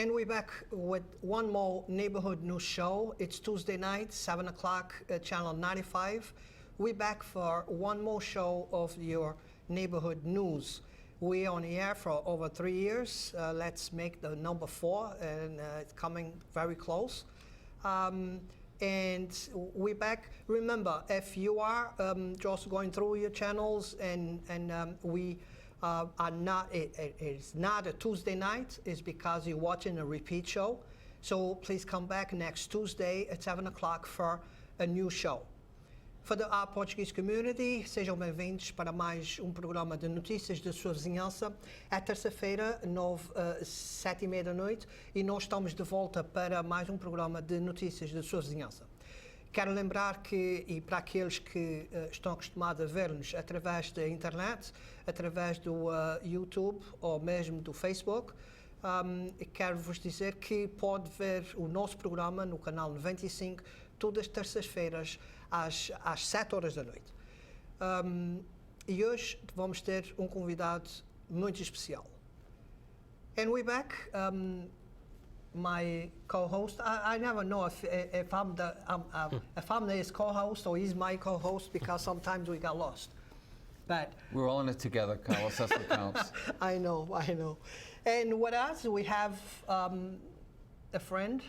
And we're back with one more neighborhood news show. It's Tuesday night, 7 o'clock, channel 95. We're back for one more show of your neighborhood news. We're on the air for over 3 years. Let's make the number 4, and it's coming very close. And we're back. Remember, if you are just going through your channels and we are not, it's not a Tuesday night, it's because you're watching a repeat show. So please come back next Tuesday at 7 o'clock for a new show. For the Portuguese community, sejam bem-vindos para mais programa de notícias da sua vizinhança. É terça-feira, 7h30 da noite, e nós estamos de volta para mais programa de notícias da sua vizinhança. Quero lembrar que, e para aqueles que estão acostumados a ver-nos através da internet, através do YouTube ou mesmo do Facebook, quero vos dizer que pode ver o nosso programa no canal 95, todas as terças-feiras, às 7 horas da noite. E hoje vamos ter convidado muito especial. And we're back. My co-host, I never know if I'm his co-host or he's my co-host, because sometimes we got lost. But we're all in it together, Carlos. That's what counts. I know. And with us, we have a friend.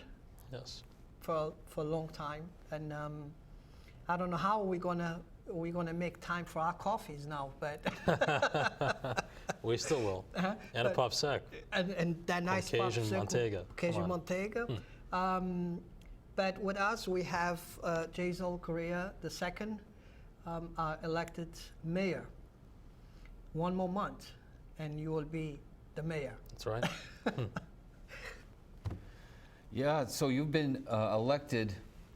Yes. For a long time, and I don't know how we're gonna make time for our coffees now, but we still will. And a pop sec. And that nice pop sec. Cajun Montega. But with us, we have Jasiel Correia II, our elected mayor. One more month, and you will be the mayor. That's right. Yeah, so you've been elected,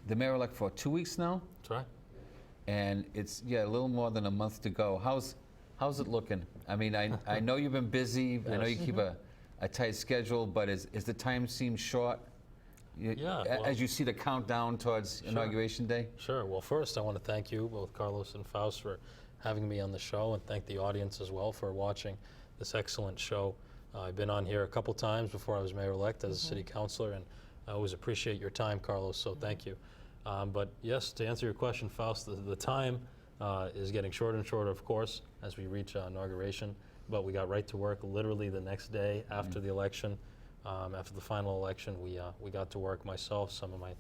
the mayor-elect, for 2 weeks now? That's right. And it's, a little more than a month to go. How's it looking? I mean, I know you've been busy. Yes. I know you keep a tight schedule, but is the time seem short? As you see the countdown towards Inauguration Day? Sure. Well, first, I want to thank you, both Carlos and Faust, for having me on the show, and thank the audience as well for watching this excellent show. I've been on here a couple times before I was mayor-elect as a city councilor, and I always appreciate your time, Carlos, so thank you. But yes, to answer your question, Faust, the time is getting shorter and shorter, of course, as we reach inauguration, but we got right to work literally the next day after the election. After the final election, we got to work, myself, some of my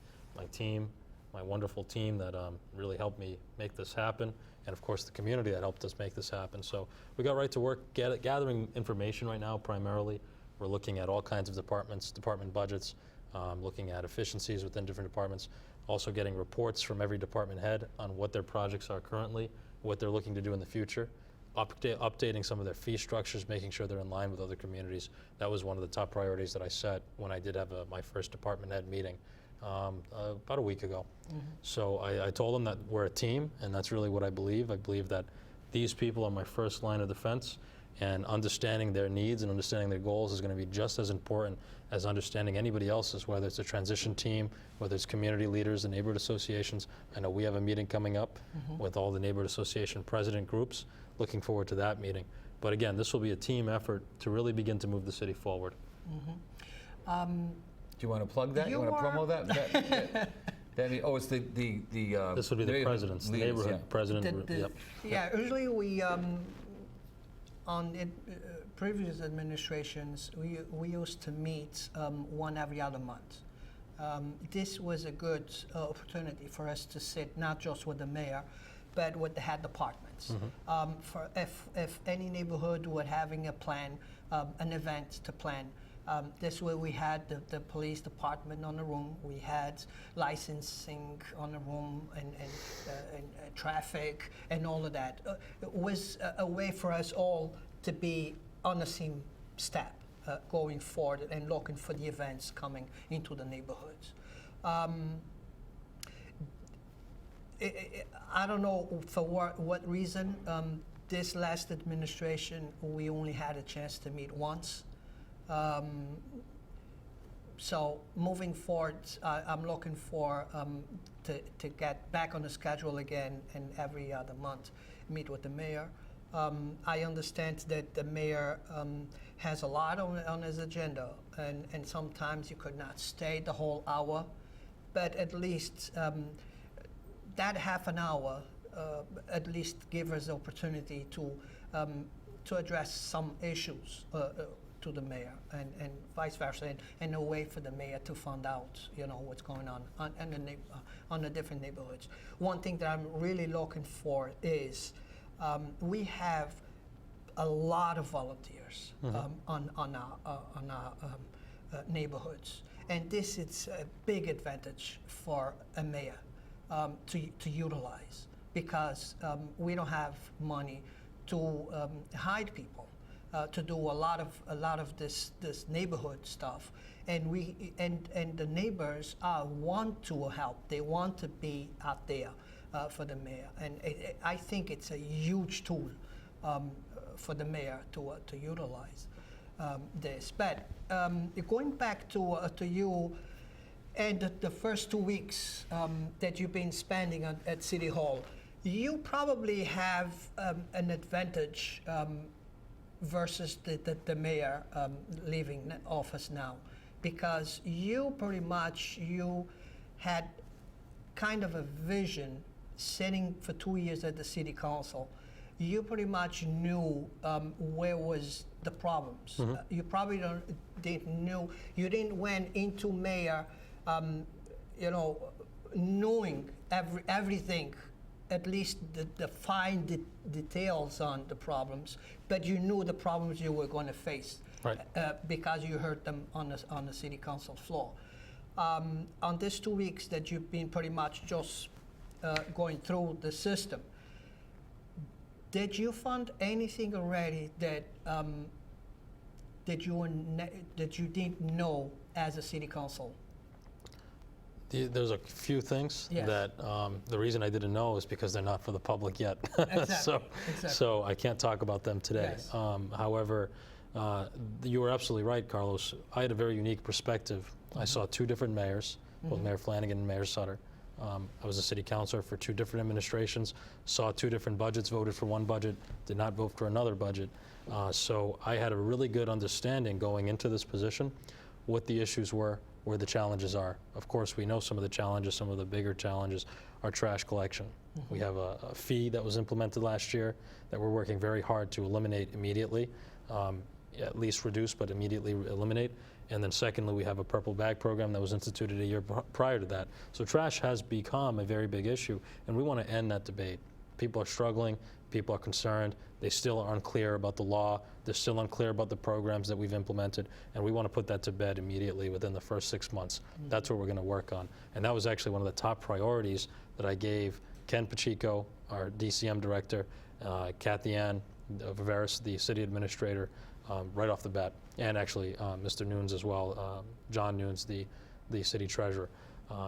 team, my wonderful team that really helped me make this happen, and of course the community that helped us make this happen. So we got right to work gathering information right now primarily. We're looking at all kinds of department budgets, looking at efficiencies within different departments, also getting reports from every department head on what their projects are currently, what they're looking to do in the future, updating some of their fee structures, making sure they're in line with other communities. That was one of the top priorities that I set when I did have my first department head meeting about a week ago. So I told them that we're a team, and that's really what I believe. I believe that these people are my first line of defense, and understanding their needs and understanding their goals is going to be just as important as understanding anybody else's, whether it's a transition team, whether it's community leaders and neighborhood associations. I know we have a meeting coming up with all the neighborhood association president groups. Looking forward to that meeting. But again, this will be a team effort to really begin to move the city forward. Do you want to plug that? You want to promo that? It's the this would be the president's neighborhood president. Usually we on previous administrations we used to meet one every other month. This was a good opportunity for us to sit not just with the mayor, but with the head departments. For if any neighborhood were having a plan, an event to plan. This way we had the police department on the room, we had licensing on the room, and traffic and all of that. It was a way for us all to be on the same step going forward and looking for the events coming into the neighborhoods. I don't know for what reason. This last administration, we only had a chance to meet once. So moving forward, I'm looking for to get back on the schedule again, and every other month meet with the mayor I understand that the mayor has a lot on his agenda, and sometimes you could not stay the whole hour, but at least that half an hour at least give us the opportunity to address some issues to the mayor, and vice versa, and a way for the mayor to find out, what's going on on the different neighborhoods. One thing that I'm really looking for is we have a lot of volunteers on our neighborhoods, and this is a big advantage for a mayor to utilize, because we don't have money to hire people to do a lot of this neighborhood stuff, and the neighbors want to help. They want to be out there for the mayor, and I think it's a huge tool for the mayor to utilize this. But going back to you and the first 2 weeks that you've been spending at City Hall, you probably have an advantage versus the mayor leaving office now, because you had kind of a vision sitting for 2 years at the city council. You pretty much knew where was the problems. You probably you didn't went into mayor, knowing everything, at least the fine details on the problems, but you knew the problems you were going to face, right? Because you heard them on the city council floor. On these 2 weeks that you've been pretty much just going through the system, did you find anything already that you didn't know as a city council? There's a few things Yes. that the reason I didn't know is because they're not for the public yet. Exactly. So I can't talk about them today. Yes. However, you were absolutely right, Carlos. I had a very unique perspective. I saw two different mayors, both Mayor Flanagan and Mayor Sutter. I was a city councilor for two different administrations, saw two different budgets, voted for one budget, did not vote for another budget. So I had a really good understanding going into this position, what the issues were, where the challenges are. Of course, we know some of the challenges. Some of the bigger challenges are trash collection. We have a fee that was implemented last year that we're working very hard to eliminate immediately, at least reduce, but immediately eliminate. And then secondly, we have a purple bag program that was instituted a year prior to that. So trash has become a very big issue, and we want to end that debate. People are struggling, people are concerned, they still are unclear about the law, they're still unclear about the programs that we've implemented, and we want to put that to bed immediately within the first 6 months. That's what we're going to work on. And that was actually one of the top priorities that I gave Ken Pacheco, our DCM director, Kathy Ann Viveris, the city administrator, right off the bat, and actually Mr. Nunes as well, John Nunes, the city treasurer.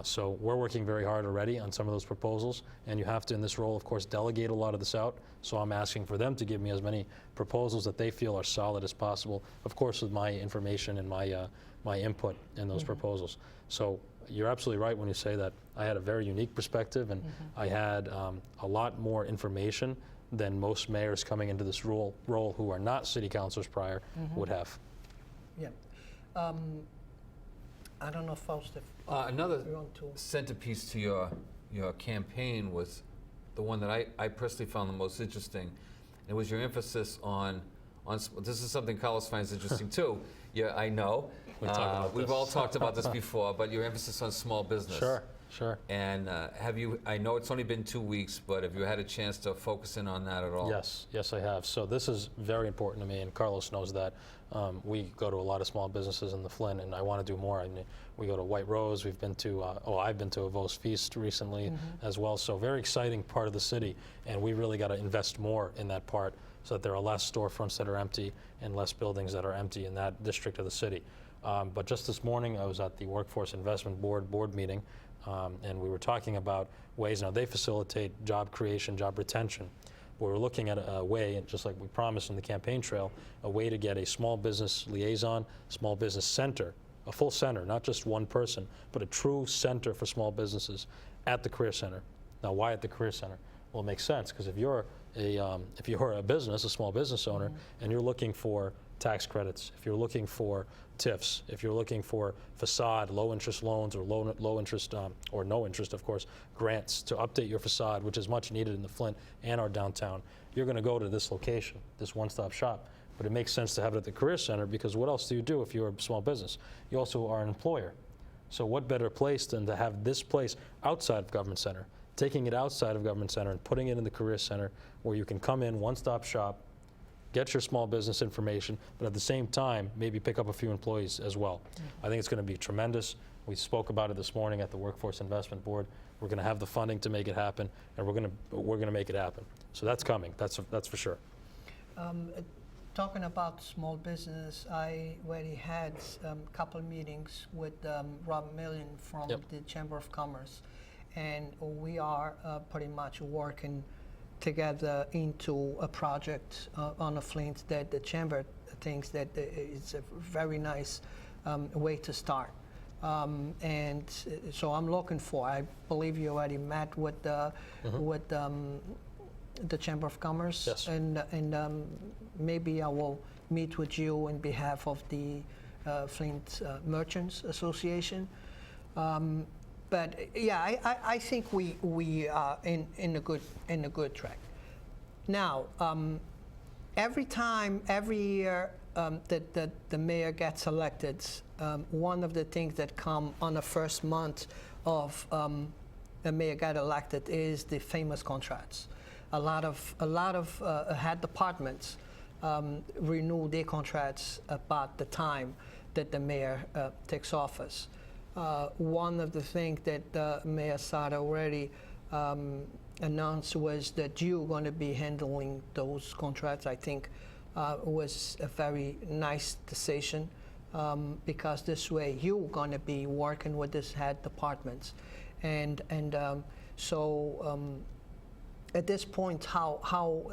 So we're working very hard already on some of those proposals, and you have to, in this role, of course, delegate a lot of this out. So I'm asking for them to give me as many proposals that they feel are solid as possible, of course, with my information and my input in those proposals. So you're absolutely right when you say that I had a very unique perspective, and I had a lot more information than most mayors coming into this role who are not city councilors prior would have. Yeah. I don't know, Faust, if Another you want to. centerpiece to your campaign was the one that I personally found the most interesting. It was your emphasis on this is something Carlos finds interesting too. Yeah, I know. We've all talked about this before, but your emphasis on small business. Sure. And I know it's only been 2 weeks, but have you had a chance to focus in on that at all? Yes, I have. So this is very important to me, and Carlos knows that. We go to a lot of small businesses in the Flint, and I want to do more. I mean, we go to White Rose. We've been to, I've been to a Vos Feast recently as well. So very exciting part of the city, and we really got to invest more in that part so that there are less storefronts that are empty and less buildings that are empty in that district of the city. But just this morning, I was at the Workforce Investment Board meeting, and we were talking about ways. Now, they facilitate job creation, job retention. We're looking at a way, just like we promised in the campaign trail, a way to get a small business liaison, small business center, a full center, not just one person, but a true center for small businesses at the Career Center. Now, why at the Career Center? Well, it makes sense, because if you're if you're a business, a small business owner, and you're looking for tax credits, if you're looking for TIFs, if you're looking for facade, low interest loans, or low interest, or no interest, of course, grants to update your facade, which is much needed in the Flint and our downtown, you're going to go to this location, this one-stop shop. But it makes sense to have it at the Career Center, because what else do you do if you're a small business? You also are an employer. So what better place than to have this place outside of Government Center, taking it outside of Government Center and putting it in the Career Center, where you can come in, one-stop shop, get your small business information, but at the same time, maybe pick up a few employees as well. I think it's going to be tremendous. We spoke about it this morning at the Workforce Investment Board. We're going to have the funding to make it happen, and we're going to make it happen. So that's coming. That's for sure. Talking about small business, I already had a couple of meetings with Rob Million from the Chamber of Commerce, and we are pretty much working together into a project on a Flint that the Chamber thinks that it's a very nice way to start. And so I'm looking for, I believe you already met with the Chamber of Commerce, yes. and maybe I will meet with you on behalf of the Flint Merchants Association. But yeah, I think we are in a good track. Now, every year that the mayor gets elected, one of the things that come on the first month of the mayor got elected is the famous contracts. A lot of head departments renew their contracts about the time that the mayor takes office. One of the things that Mayor Sada already announced was that you're going to be handling those contracts. I think was a very nice decision, because this way you're going to be working with these head departments, and so at this point, how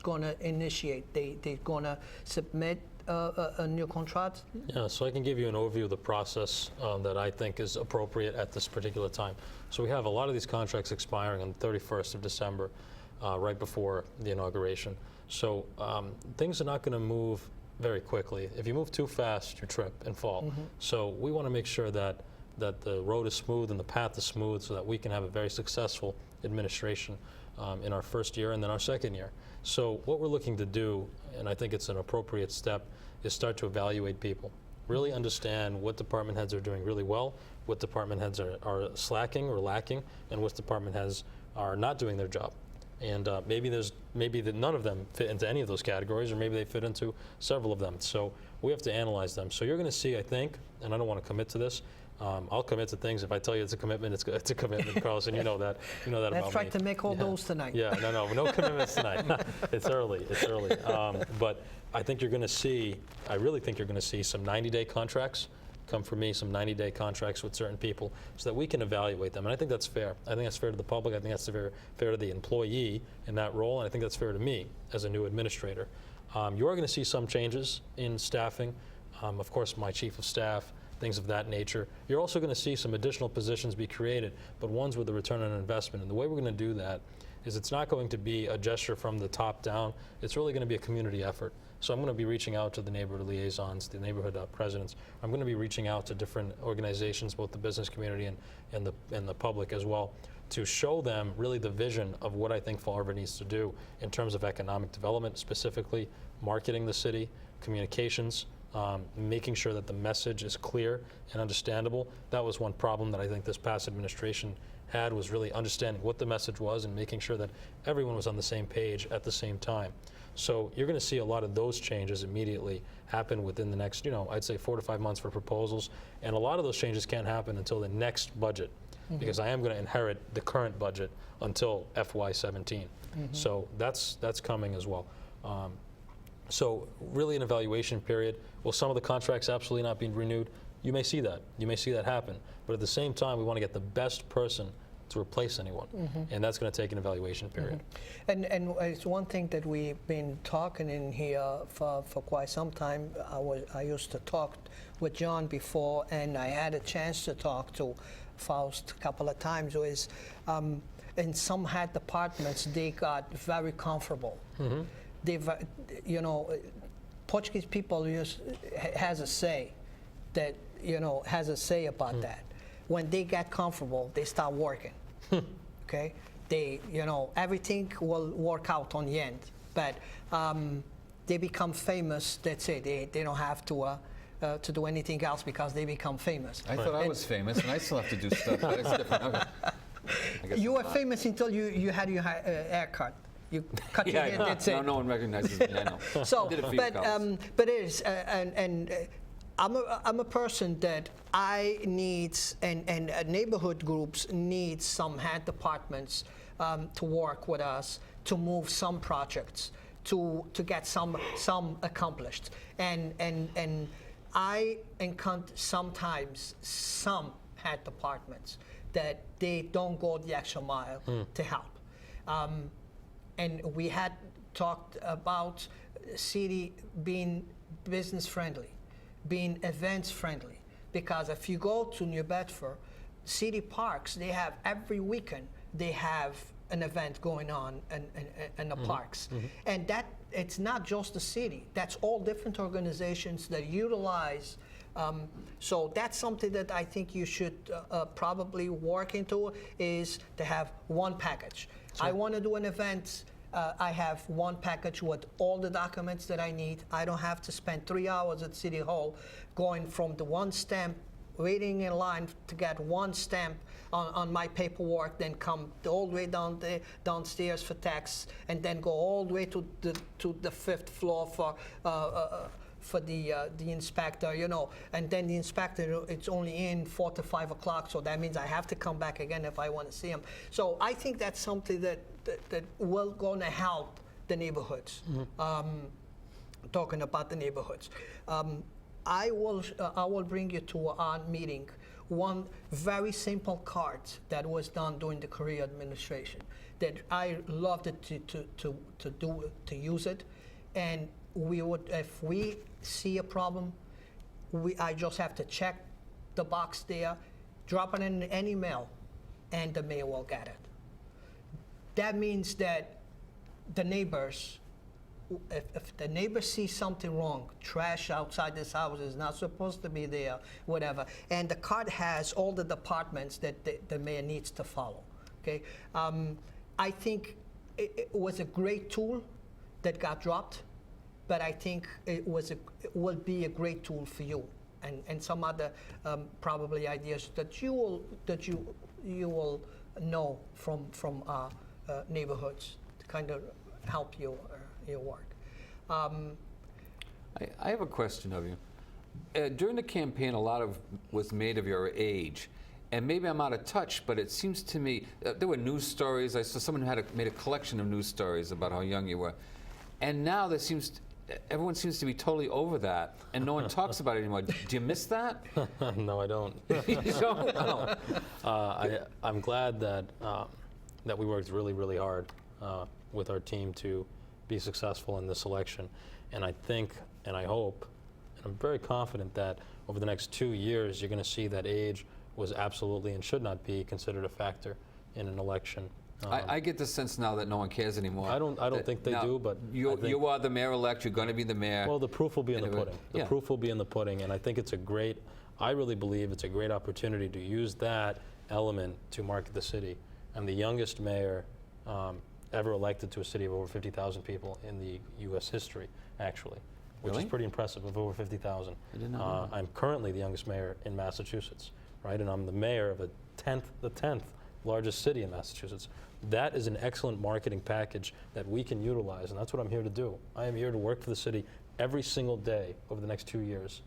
going to initiate? They're going to submit a new contract? Yeah, so I can give you an overview of the process that I think is appropriate at this particular time. So we have a lot of these contracts expiring on the 31st of December, right before the inauguration. So things are not going to move very quickly. If you move too fast, you trip and fall. So we want to make sure that the road is smooth and the path is smooth, so that we can have a very successful administration in our first year and then our second year. So what we're looking to do, and I think it's an appropriate step, is start to evaluate people. Really understand what department heads are doing really well, what department heads are slacking or lacking, and what department heads are not doing their job. And maybe that none of them fit into any of those categories, or maybe they fit into several of them. So we have to analyze them. So you're going to see, I think, and I don't want to commit to this, I'll commit to things. If I tell you it's a commitment, it's a commitment, Carlos, and you know that about me. Let's try to make all those tonight. Yeah, no commitments tonight. It's early. But I think you're going to see, I really think you're going to see some 90-day contracts come from me, some 90-day contracts with certain people, so that we can evaluate them. And I think that's fair. I think that's fair to the public. I think that's fair to the employee in that role, and I think that's fair to me as a new administrator. You are going to see some changes in staffing. Of course, my chief of staff, things of that nature. You're also going to see some additional positions be created, but ones with a return on investment. And the way we're going to do that is it's not going to be a gesture from the top down. It's really going to be a community effort. So I'm going to be reaching out to the neighborhood liaisons, the neighborhood presidents. I'm going to be reaching out to different organizations, both the business community and the public as well, to show them really the vision of what I think Fall River needs to do in terms of economic development, specifically marketing the city, communications, making sure that the message is clear and understandable. That was one problem that I think this past administration had, was really understanding what the message was and making sure that everyone was on the same page at the same time. So you're going to see a lot of those changes immediately happen within the next, I'd say 4 to 5 months for proposals. And a lot of those changes can't happen until the next budget, because I am going to inherit the current budget until FY17. So that's coming as well. So really an evaluation period. Will some of the contracts absolutely not be renewed? You may see that. You may see that happen. But at the same time, we want to get the best person to replace anyone. And that's going to take an evaluation period. And it's one thing that we've been talking in here for quite some time. I used to talk with John before, and I had a chance to talk to Faust a couple of times, was in some head departments, they got very comfortable. They've, you know, Portuguese people has a say that, you know, has a say about that. When they get comfortable, they start working. Okay, they, you know, everything will work out on the end. But they become famous. That's it. They don't have to do anything else because they become famous. I thought I was famous, and I still have to do stuff, but it's different. Okay. I guess You I'm were not. famous until you had your haircut. You cut your Yeah, I hair. know. That's it. No one recognizes me. I know. So, Did it for you, Carlos. but it is, I'm a person that I need, and neighborhood groups need some head departments to work with us to move some projects to get some accomplished, and I encounter sometimes some head departments that they don't go the extra mile to help. And we had talked about city being business friendly, being events friendly. Because if you go to New Bedford, city parks, they have every weekend, they have an event going on in the parks. And that, it's not just the city, that's all different organizations that utilize. So that's something that I think you should probably work into, is to have one package. I want to do an event. I have one package with all the documents that I need. I don't have to spend 3 hours at City Hall going from the one stamp, waiting in line to get one stamp on my paperwork, then come all the way downstairs for tax, and then go all the way to the 5th floor for the inspector, you know, and then the inspector, it's only in 4 to 5 o'clock, so that means I have to come back again if I want to see him. So I think that's something that will going to help the neighborhoods. Talking about the neighborhoods, I will bring you to our meeting one very simple card that was done during the Correia administration that I loved it to use it, and we would, if we see a problem, I just have to check the box there, drop it in an email, and the mayor will get it. That means that the neighbors, if the neighbor sees something wrong, trash outside this house is not supposed to be there, whatever, and the card has all the departments that the mayor needs to follow. Okay, I think it was a great tool that got dropped, but I think it will be a great tool for you and some other probably ideas that you will know from neighborhoods to kind of help your work. I have a question of you. During the campaign, a lot of was made of your age. And maybe I'm out of touch, but it seems to me there were news stories. I saw someone made a collection of news stories about how young you were. And now everyone seems to be totally over that, and no one talks about it anymore. Do you miss that? No, I don't. You don't? No. I'm glad that we worked really, really hard with our team to be successful in this election. And I think, and I hope, and I'm very confident that over the next 2 years, you're going to see that age was absolutely and should not be considered a factor in an election. I get the sense now that no one cares anymore. I don't think they now, do, but you are the mayor-elect. You're going to be the mayor. Well, the proof will be in the Anyway, pudding. The yeah. proof will be in the pudding, and I think it's I really believe it's a great opportunity to use that element to market the city. I'm the youngest mayor ever elected to a city of over 50,000 people in the U.S. history, actually, which Really? is pretty impressive, of over 50,000. I did not know that. I'm currently the youngest mayor in Massachusetts, right? And I'm the mayor of the 10th largest city in Massachusetts. That is an excellent marketing package that we can utilize, and that's what I'm here to do. I am here to work for the city every single day over the next 2 years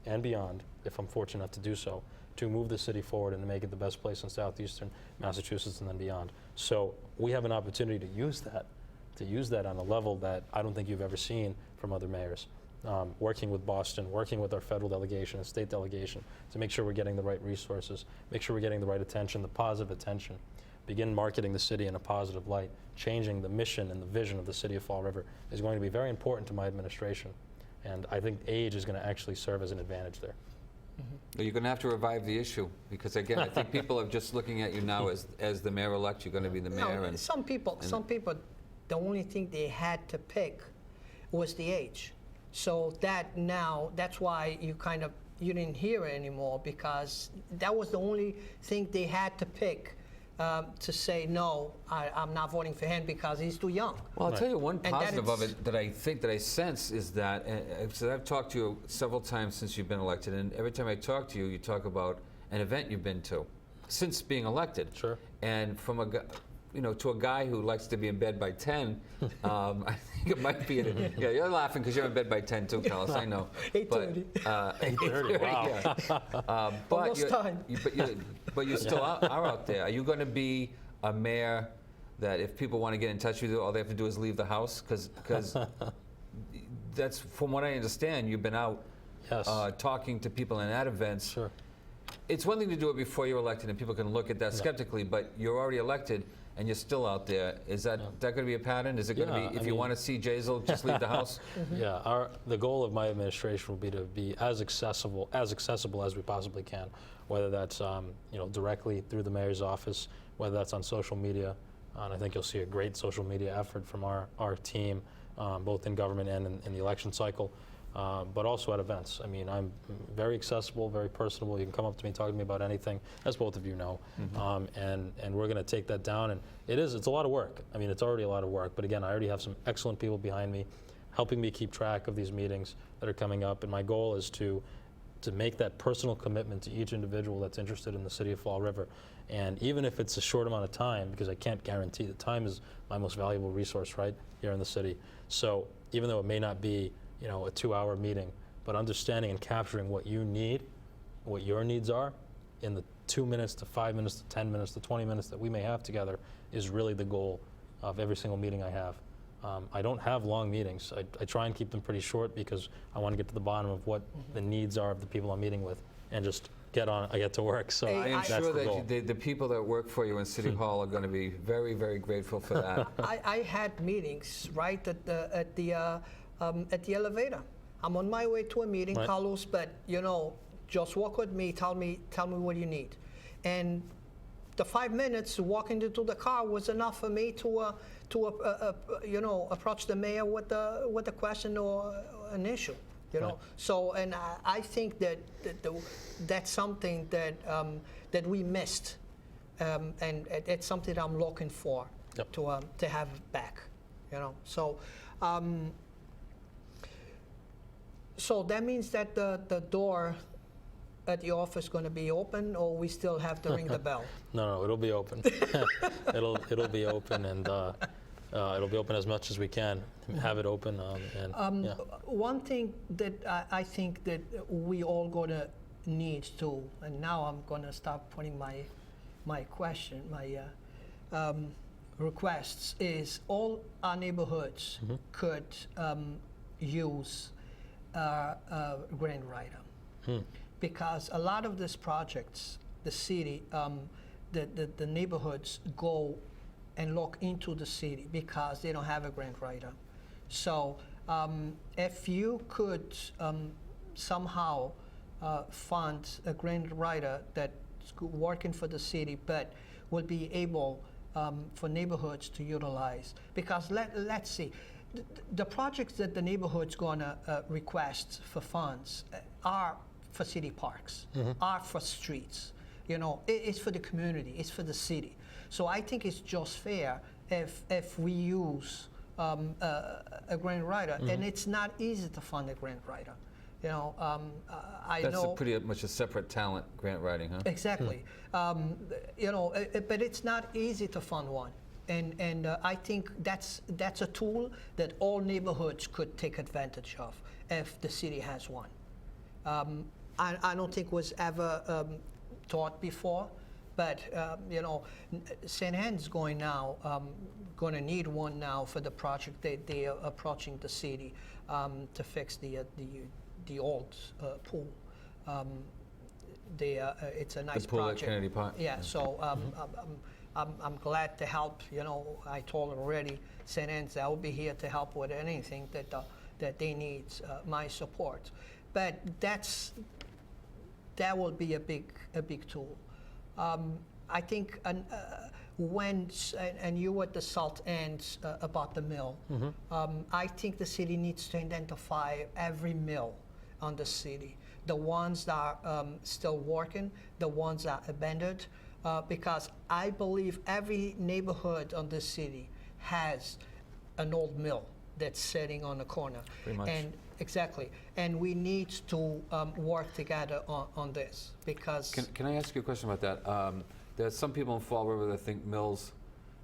and beyond, if I'm fortunate enough to do so, to move the city forward and to make it the best place in southeastern Massachusetts and then beyond. So we have an opportunity to use that on a level that I don't think you've ever seen from other mayors. Working with Boston, working with our federal delegation and state delegation to make sure we're getting the right resources, make sure we're getting the right attention, the positive attention, begin marketing the city in a positive light, changing the mission and the vision of the city of Fall River is going to be very important to my administration. And I think age is going to actually serve as an advantage there. Well, you're going to have to revive the issue, because again, I think people are just looking at you now as the mayor-elect. You're going to be the mayor. No, some people, the only thing they had to pick was the age. So that's why you didn't hear it anymore, because that was the only thing they had to pick to say, no, I'm not voting for him because he's too young. Well, I'll tell you one And that positive of it's- it that I sense is that, so I've talked to you several times since you've been elected, and every time I talk to you, you talk about an event you've been to since being elected. Sure. And from to a guy who likes to be in bed by 10, I think it might be, yeah, you're laughing because you're in bed by 10 too, Carlos, I know. 8:30. 8:30, wow. Yeah. Almost time. But you still are out there. Are you going to be a mayor that if people want to get in touch with you, all they have to do is leave the house? Because that's, from what I understand, you've been out Yes. talking to people and at events. Sure. It's one thing to do it before you're elected and people can look at that skeptically, but you're already elected and you're still out there. Is that going to be a pattern? Is it going to Yeah, be, if I you mean- want to see Jasiel, just leave the house? Yeah, the goal of my administration will be to be as accessible as we possibly can, whether that's directly through the mayor's office, whether that's on social media, and I think you'll see a great social media effort from our team, both in government and in the election cycle, but also at events. I mean, I'm very accessible, very personable. You can come up to me, talk to me about anything, as both of you know, and we're going to take that down. And it's a lot of work. I mean, it's already a lot of work, but again, I already have some excellent people behind me helping me keep track of these meetings that are coming up, and my goal is to make that personal commitment to each individual that's interested in the city of Fall River. And even if it's a short amount of time, because I can't guarantee, the time is my most valuable resource right here in the city. So even though it may not be a 2-hour meeting, but understanding and capturing what you need, what your needs are, in the 2 minutes to 5 minutes to 10 minutes to 20 minutes that we may have together is really the goal of every single meeting I have. I don't have long meetings. I try and keep them pretty short because I want to get to the bottom of what the needs are of the people I'm meeting with and just I get to work. So I am that's sure the goal. that the people that work for you in City Hall are going to be very, very grateful for that. I had meetings right at the elevator. I'm on my way to a meeting, Right. Carlos, but just walk with me. Tell me what you need, and the 5 minutes walking into the car was enough for me to approach the mayor with a question or an issue. Right. So, and I think that that's something that we missed, and it's something I'm looking for Yep. to have back. So. So that means that the door at the office is going to be open, or we still have to ring the bell? No, it'll be open. it'll be open, and it'll be open as much as we can. Have it open, and yeah. One thing that I think that we all going to need to, and now I'm going to start putting my requests, is all our neighborhoods could use a grant writer. Because a lot of these projects, the city, the neighborhoods go and look into the city because they don't have a grant writer. So if you could somehow fund a grant writer that's working for the city but will be able for neighborhoods to utilize, because let's see, the projects that the neighborhood's going to request for funds are for city parks, are for streets. It's for the community, it's for the city. So I think it's just fair if we use a grant writer, and it's not easy to fund a grant writer. I That's know. pretty much a separate talent, grant writing, huh? Exactly. But it's not easy to fund one. And I think that's a tool that all neighborhoods could take advantage of if the city has one. I don't think was ever taught before, but St. Anne's going to need one now for the project. They are approaching the city to fix the old pool. It's a nice The pool at project. Kennedy Park. Yeah. So I'm glad to help. I told already St. Anne's I will be here to help with anything that they need my support. But that will be a big tool. I think and you were the salt ends about the mill. I think the city needs to identify every mill on the city, the ones that are still working, the ones that are abandoned, because I believe every neighborhood on the city has an old mill that's sitting on the corner. Pretty much. And exactly, and we need to work together on this, because Can I ask you a question about that? There's some people in Fall River that think mills,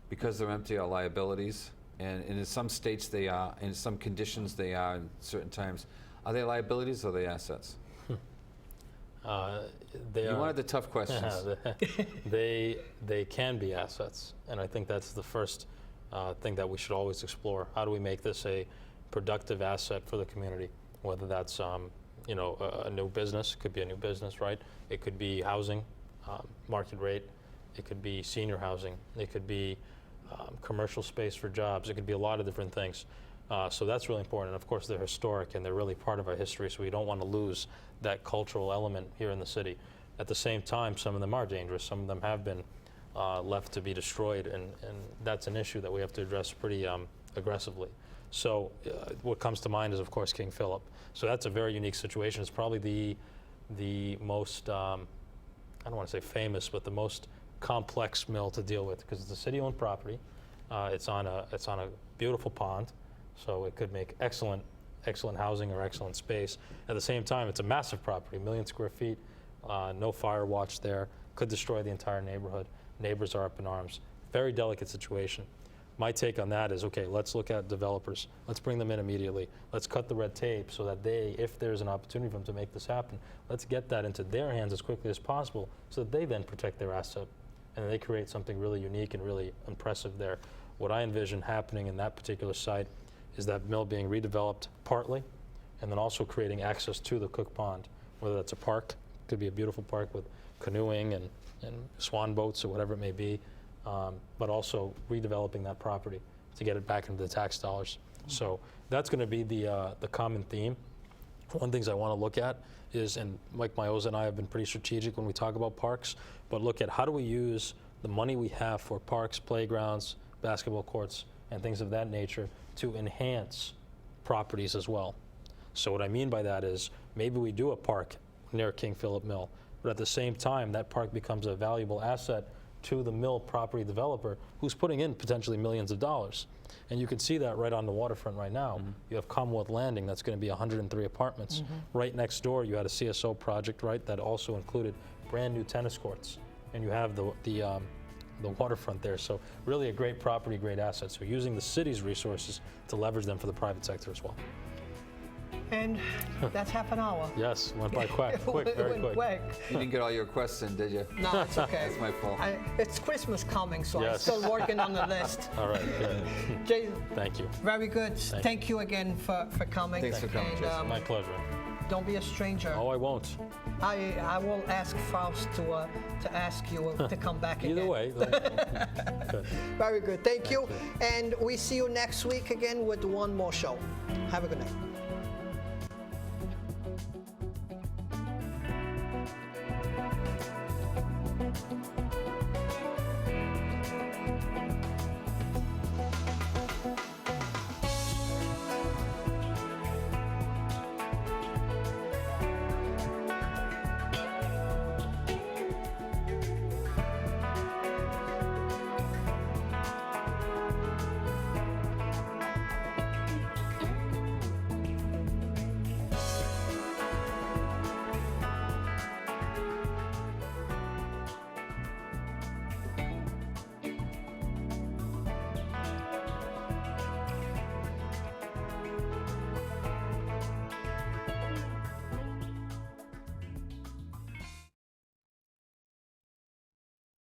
because they're empty, are liabilities, and in some states they are, in some conditions they are, in certain times. Are they liabilities or are they assets? They You are, wanted the tough questions. they can be assets, and I think that's the first thing that we should always explore. How do we make this a productive asset for the community? Whether that's you know, a new business, could be a new business, right? It could be housing, market rate. It could be senior housing. It could be commercial space for jobs. It could be a lot of different things. So that's really important. And of course, they're historic and they're really part of our history. So we don't want to lose that cultural element here in the city. At the same time, some of them are dangerous. Some of them have been left to be destroyed, and that's an issue that we have to address pretty aggressively. So what comes to mind is, of course, King Philip. So that's a very unique situation. It's probably the most, I don't want to say famous, but the most complex mill to deal with, because it's a city-owned property. It's on a beautiful pond, so it could make excellent housing or excellent space. At the same time, it's a massive property, 1 million square feet, no fire watch there, could destroy the entire neighborhood. Neighbors are up in arms. Very delicate situation. My take on that is, okay, let's look at developers. Let's bring them in immediately. Let's cut the red tape so that they, if there's an opportunity for them to make this happen, let's get that into their hands as quickly as possible so that they then protect their asset and they create something really unique and really impressive there. What I envision happening in that particular site is that mill being redeveloped partly, and then also creating access to the Cook Pond, whether that's a park, could be a beautiful park with canoeing and swan boats or whatever it may be, but also redeveloping that property to get it back into the tax dollars. So that's going to be the common theme. One of the things I want to look at is, and Mike Mioza and I have been pretty strategic when we talk about parks, but look at how do we use the money we have for parks, playgrounds, basketball courts, and things of that nature to enhance properties as well. So what I mean by that is maybe we do a park near King Philip Mill, but at the same time that park becomes a valuable asset to the mill property developer who's putting in potentially millions of dollars. And you can see that right on the waterfront right now. You have Commonwealth Landing, that's going to be 103 apartments. Right next door you had a CSO project, right, that also included brand new tennis courts. And you have the waterfront there. So really a great property, great asset. So using the city's resources to leverage them for the private sector as well. And that's half an hour. Yes, went by quick, very Went quick. You didn't get all your questions, did you? No, it's okay. That's my fault. It's Christmas coming, so I'm Yes. still working on the list. All right, good. Jay, Thank you. very good. Thank you again for coming. Thanks for coming, And, Jason. My pleasure. don't be a stranger. Oh, I won't. I will ask Faust to ask you to come back Either again. way. Good. Very good. Thank you. And we see you next week again with one more show. Have a good night.